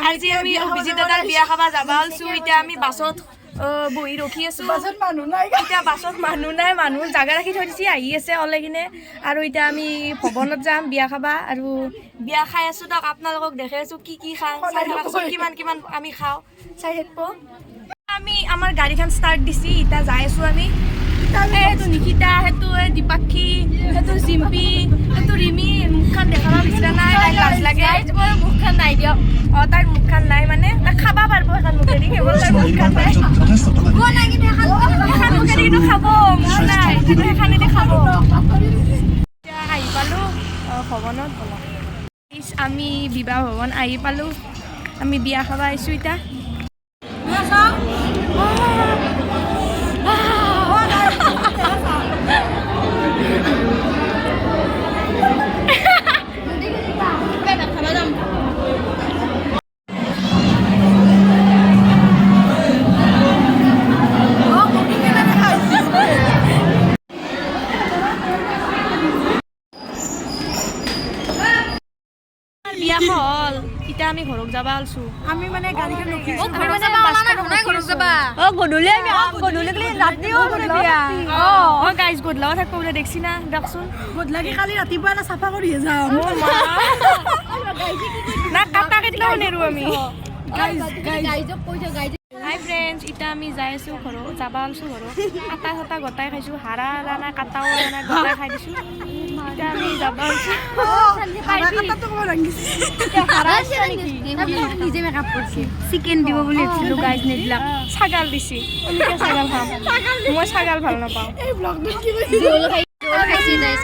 আজি আমি অভিজিৎ দাদাৰ বিয়া খাবা যাবা আলছো এতিয়া আমি বাছত বহি ৰখি আছো বাছত মানুহ নাই এতিয়া বাছত মানুহ নাই মানুহ জাগা ৰাখি থৈ দিছি আহি আছে ওলাই কিনে আৰু এতিয়া আমি ভৱনত যাম বিয়া খাবা আৰু বিয়া খাই আছো তাক আপোনালোকক দেখাই আছো কি খাওঁ চাই থাকচোন কিমান আমি খাওঁ চাই থাকব আমি আমাৰ গাড়ীখন ষ্টাৰ্ট দিছি এতিয়া যাই আছো আমি সেইটো নিকিতা সেইটো দীপাক্ষী সেইটো জিম্পি সেইটো ৰিমি মুখখন দেখাব বিচৰা নাই তাই লাজ লাগে মুখখন নাই দিয়ক তাইৰ মুখখন নাই মানে তাই খাবা পাৰিব এখন মুখেদি কেৱল তাইৰ মুখখন নাই এখন মুখেদি কিন্তু খাব মুখ নাই কিন্তু সেইখনেদি খাব এতিয়া আহি পালোঁ ভৱনত আমি বিবাহ ভৱন আহি পালোঁ আমি বিয়া খাব আহিছোঁ এতিয়া বিয়া হল এতিয়া আমি ঘৰত যাবা আলছো আমি মানে গাড়ীখন ৰখিছো ঘৰত যাবা গধূলি আমি গধূলি ৰাতিও বিয়া গাইজ গধূলাও থাকিব বোলে দেখছি না দেখচোন গধূলি কালি ৰাতিপুৱা এটা চাফা কৰি যাওঁ না কাটা কেইটা নেৰো আমি হাই ফ্ৰেণ্ডছ এতিয়া আমি যাই আছোঁ ঘৰত যাবা আলছোঁ ঘৰত আটা চাটা গটাই খাইছোঁ হাৰা নাই কাটাও নাই গটাই খাই দিছোঁ এতিয়া আমি যাবা আলছোঁ নিজে মেকআপ কৰিছে চিকেন দিব বুলি ভাবিছিলোঁ গাইজ নিদিলাক ছাগাল দিছে ছাগাল খাম মই ছাগাল ভাল নাপাওঁ এই ব্লগটোত কি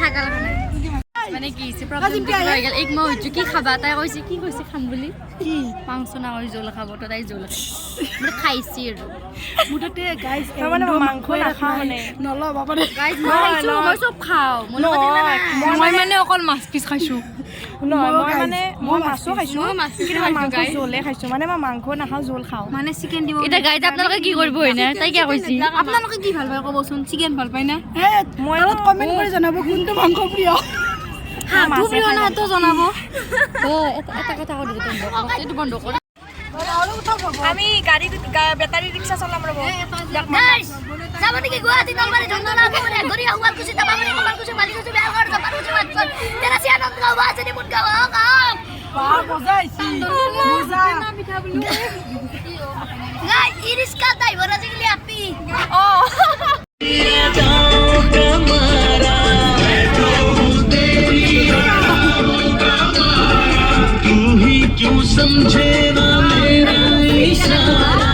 ছাগাল মানে কি প্ৰব্লেম হৈ গ'ল এক মই হৈছোঁ কি খাবা তাই কৈছে কি কৈছে খাম বুলি কি মাংস না হৈ জোল খাব তো তাই জোল মানে খাইছি আৰু মুঠতে গাইজ মানে মাংস নাখাওঁ মানে নল'বা মানে গাইজ মই চব খাওঁ মই মানে অকল মাছ পিচ খাইছোঁ নহয় মই মানে মই মাছো খাইছোঁ কিন্তু মাংস জোলে খাইছোঁ মানে মই মাংস নাখাওঁ জোল খাওঁ মানে চিকেন দিব এতিয়া গাইজ আপোনালোকে কি কৰিব হয়নে তাই কিয় কৈছে আপোনালোকে কি ভাল পায় ক'বচোন চিকেন ভাল পায় না মই কমেণ্ট কৰি জনাব কোনটো মাংস প্ৰিয় আমি গাড়ী বেটাৰী ৰিক্সা চলাম ৰ'ব যাব নেকি গুৱাহাটী নলবাৰী ধন্দনা করে গড়ি আওয়াল কুছি তাবামনি কমাল কুছি মালি কুছি বেল কর জাপান কুছি মাত কর তেরা সি আনন্দ গাও বাজে মুন গাও গাও বাহ মজাইছি মজা না মিঠা বলি গাই ইরিস্কা ড্রাইভার আজিলি আপনি ও क्यों समझे ना मेरा इशारा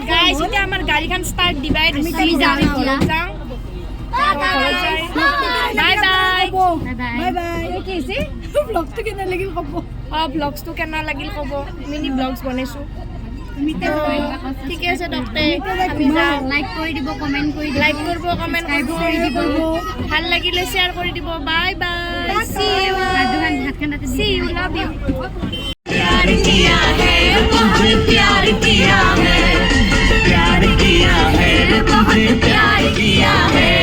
गाइस এটা আমার গাড়িখান স্টার্ট দিবাই আমি যাই যাও বাই বাই বাই বাই কি আছে ব্লগস তো কেনা লাগিল কব ব্লগস তো কেনা লাগিল কব মিনি ব্লগস বনাইছো ঠিক আছে ডক্টর আমি যাও লাইক কৰি দিব কমেন্ট কৰি দিব লাইক কৰব কমেন্ট কৰি দিব ভাল লাগিলে শেয়াৰ কৰি দিব bye bye C U see you love you प्यार किया है तुझे प्यार किया है प्यार किया है तुझे प्यार किया है